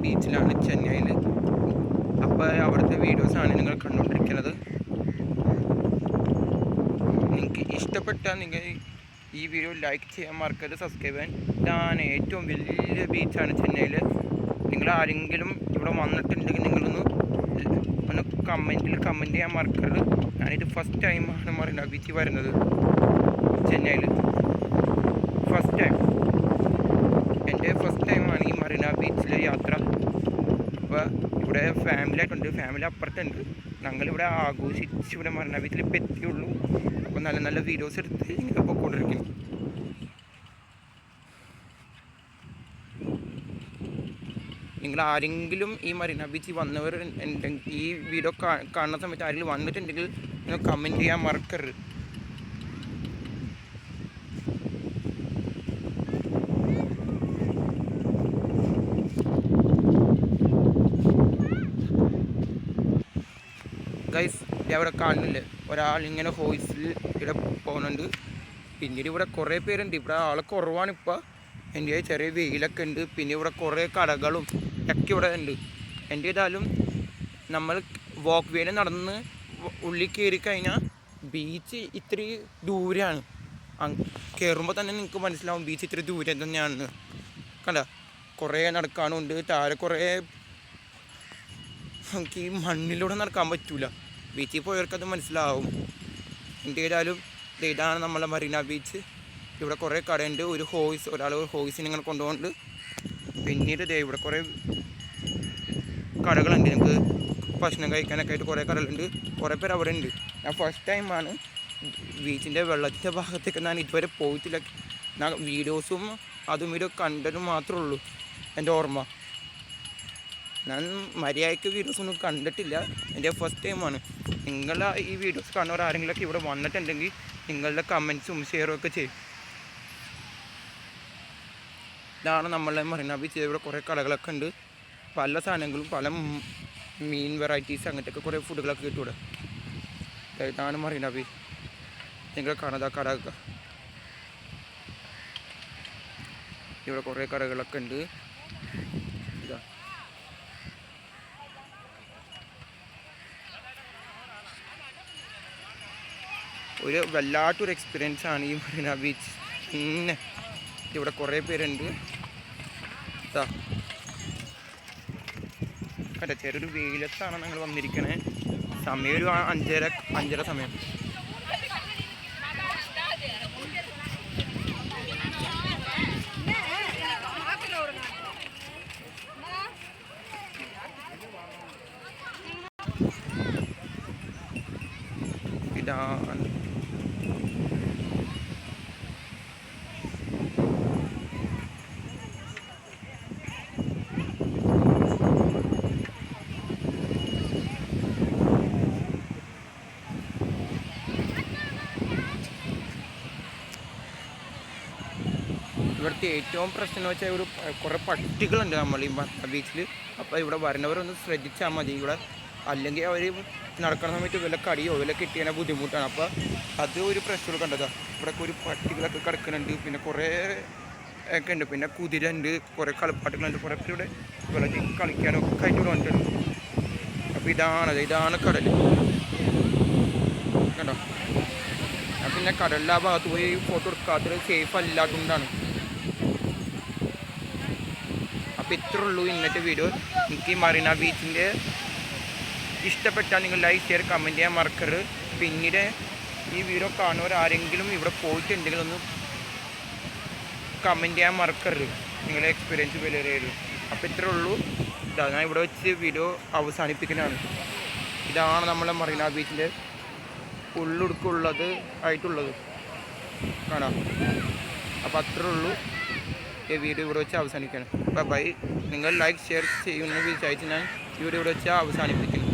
ബീച്ചിലാണ് ചെന്നൈയിൽ. അപ്പോൾ അവിടുത്തെ വീഡിയോസാണ് നിങ്ങൾ കണ്ടുകൊണ്ടിരിക്കുന്നത്. നിങ്ങൾക്ക് ഇഷ്ടപ്പെട്ടാൽ നിങ്ങൾ ഈ വീഡിയോ ലൈക്ക് ചെയ്യാൻ മറക്കരുത്, സബ്സ്ക്രൈബ് ചെയ്യാൻ. ഇതാണ് ഏറ്റവും വലിയ ബീച്ചാണ് ചെന്നൈയിൽ. നിങ്ങൾ ആരെങ്കിലും ഇവിടെ വന്നിട്ടുണ്ടെങ്കിൽ നിങ്ങളൊന്ന് കമൻറ്റ് ചെയ്യാൻ മറക്കരുത്. ഞാനിത് ഫസ്റ്റ് ടൈമാണ് മറീന ബീച്ചിൽ വരുന്നത് ചെന്നൈയിൽ. എൻ്റെ ഫസ്റ്റ് ടൈമാണ് ഈ മറീന ബീച്ചിലെ യാത്ര. അപ്പോൾ ഇവിടെ ഫാമിലി ആയിട്ടുണ്ട്, ഫാമിലി അപ്പുറത്തുണ്ട്. ഞങ്ങളിവിടെ ആഘോഷിച്ച് ഇവിടെ മറീന ബീച്ചിൽ ഇപ്പോൾ എത്തിയുള്ളൂ. അപ്പോൾ നല്ല നല്ല വീഡിയോസ് എടുത്ത് ഇങ്ങനെ പോയിക്കൊണ്ടിരിക്കുന്നു. നിങ്ങൾ ആരെങ്കിലും ഈ മറീന ബീച്ചിൽ വന്നവർ ഈ വീഡിയോ കാണുന്ന സമയത്ത് ആരെങ്കിലും വന്നിട്ടുണ്ടെങ്കിൽ നിങ്ങൾ കമൻറ്റ് ചെയ്യാൻ മറക്കരുത്. ഗൈസ്, ഇവിടെ കാണുന്നില്ലേ ഒരാളിങ്ങനെ ഹോയ്സിൽ ഇവിടെ പോകുന്നുണ്ട്. പിന്നീട് ഇവിടെ കുറേ പേരുണ്ട്. ഇവിടെ ആളെ കുറവാണ് ഇപ്പോൾ. എൻ്റെ ചെറിയ വെയിലൊക്കെ ഉണ്ട്. പിന്നെ ഇവിടെ കുറേ കടകളും ഒക്കെ ഇവിടെ ഉണ്ട്. എൻ്റെ ഏതായാലും നമ്മൾ വാക്ക് വേയിൽ നടന്ന് ഉള്ളിൽ കയറി കഴിഞ്ഞാൽ ബീച്ച് ഇത്തിരി ദൂരെയാണ്. കയറുമ്പോൾ തന്നെ നിങ്ങൾക്ക് മനസ്സിലാവും ബീച്ച് ഇത്തിരി ദൂരെ തന്നെയാണെന്ന്. കണ്ട, കുറേ നടക്കാനുണ്ട്. താഴെ കുറേ നമുക്ക് ഈ മണ്ണിലൂടെ നടക്കാൻ പറ്റൂല. ബീച്ചിൽ പോയവർക്കത് മനസ്സിലാവും. എൻ്റെ ഏതായാലും ഇതാണ് നമ്മളെ മറീന ബീച്ച്. ഇവിടെ കുറേ കടയുണ്ട്. ഒരാൾ ഹോയ്സിന് ഇങ്ങനെ കൊണ്ടുപോകുന്നുണ്ട്. പിന്നീട് ഇവിടെ കുറേ കടകളുണ്ട്. നിങ്ങൾക്ക് ഭക്ഷണം കഴിക്കാനൊക്കെ ആയിട്ട് കുറേ കടകളുണ്ട്. കുറേ പേര് അവിടെ ഉണ്ട്. ഞാൻ ഫസ്റ്റ് ടൈമാണ് ബീച്ചിൻ്റെ വെള്ളത്തിൻ്റെ ഭാഗത്തേക്ക് ഞാൻ ഇതുവരെ പോയിട്ടില്ല. ഞാൻ വീഡിയോസും അതും ഇത് കണ്ടതും മാത്രമേ ഉള്ളൂ എൻ്റെ ഓർമ്മ. ഞാൻ മര്യാദയ്ക്ക് വീഡിയോസൊന്നും കണ്ടിട്ടില്ല. എൻ്റെ ഫസ്റ്റ് ടൈമാണ്. നിങ്ങൾ ഈ വീഡിയോസ് കാണുന്നവർ ആരെങ്കിലുമൊക്കെ ഇവിടെ വന്നിട്ടുണ്ടെങ്കിൽ നിങ്ങളുടെ കമൻസും ഷെയറും ഒക്കെ ചെയ്യും. ഇതാണ് നമ്മളെ മറീന ബീച്ച്. ഇവിടെ കുറേ കടകളൊക്കെ ഉണ്ട്. പല സാധനങ്ങളും, പല മീൻ വെറൈറ്റീസ്, അങ്ങനത്തെയൊക്കെ കുറേ ഫുഡുകളൊക്കെ കിട്ടും ഇവിടെ. ഇതാണ് മറീന ബീച്ച്. നിങ്ങൾ കാണാതെ കടകൾ. ഇവിടെ കുറേ കടകളൊക്കെ ഉണ്ട്. ഇതാ ഒരു വല്ലാത്തൊരു എക്സ്പീരിയൻസ് ആണ് ഈ മറീന ബീച്ച്. പിന്നെ ഇവിടെ കുറേ പേരുണ്ട്. അല്ല, ചെറിയൊരു വെയിലത്താണ് ഞങ്ങൾ വന്നിരിക്കണേ. സമയം ഒരു 5:30 സമയം. ഇതാണ് ഇവിടുത്തെ ഏറ്റവും പ്രശ്നം എന്ന് വെച്ചാൽ കുറേ പട്ടികളുണ്ട് നമ്മൾ ഈ ബീച്ചിൽ. അപ്പോൾ ഇവിടെ വരുന്നവരൊന്ന് ശ്രദ്ധിച്ചാൽ മതി. ഇവിടെ അല്ലെങ്കിൽ അവർ നടക്കുന്ന സമയത്ത് വില കടിയോ വില കിട്ടിയാൽ ബുദ്ധിമുട്ടാണ്. അപ്പോൾ അത് ഒരു പ്രശ്നം കണ്ടതാണ്. ഇവിടെ ഒരു പട്ടികളൊക്കെ കിടക്കുന്നുണ്ട്. പിന്നെ കുറേ ഒക്കെ ഉണ്ട്. പിന്നെ കുതിര ഉണ്ട്. കുറേ കളിപ്പാട്ടുകളുണ്ട്. കുറേ പേര് ഇവിടെ വെള്ളത്തിൽ കളിക്കാനൊക്കെ ആയിട്ട് ഇവിടെ വന്നിട്ടുണ്ട്. അപ്പോൾ ഇതാണ് കടൽ. കണ്ടോ? പിന്നെ കടലിൻ്റെ ആ ഭാഗത്ത് പോയി ഫോട്ടോ എടുക്കാത്തത് സേഫ് അല്ലാത്തതുകൊണ്ടാണ്. അപ്പോൾ ഇത്രേ ഉള്ളൂ ഇന്നത്തെ വീഡിയോ. എനിക്ക് മറീന ബീച്ചിൻ്റെ ഇഷ്ടപ്പെട്ടാൽ നിങ്ങൾ ലൈക്ക് ഷെയർ കമൻറ്റ് ചെയ്യാൻ മറക്കരുത്. പിന്നീട് ഈ വീഡിയോ കാണുന്നവർ ആരെങ്കിലും ഇവിടെ പോയിട്ടുണ്ടെങ്കിൽ ഒന്ന് കമൻറ്റ് ചെയ്യാൻ മറക്കരുത്. നിങ്ങളുടെ എക്സ്പീരിയൻസ് വിലയേറിയത്. അപ്പോൾ ഇത്രേ ഉള്ളൂ. ഞാൻ ഇവിടെ വെച്ച് വീഡിയോ അവസാനിപ്പിക്കുന്നതാണ്. ഇതാണ് നമ്മളെ മറീന ബീച്ചിൻ്റെ ഉള്ളുടുക്കുള്ളത് ആയിട്ടുള്ളത് കാണാം. അപ്പോൾ അത്രേ ഉള്ളൂ. ഈ വീഡിയോ ഇവിടെ വെച്ച് അവസാനിക്കണം. ബൈ. നിങ്ങൾ ലൈക്ക് ഷെയർ ചെയ്യുമെന്ന് വിചാരിച്ച് ഞാൻ ഈ വീഡിയോ ഇവിടെ വെച്ച് അവസാനിപ്പിക്കുന്നു.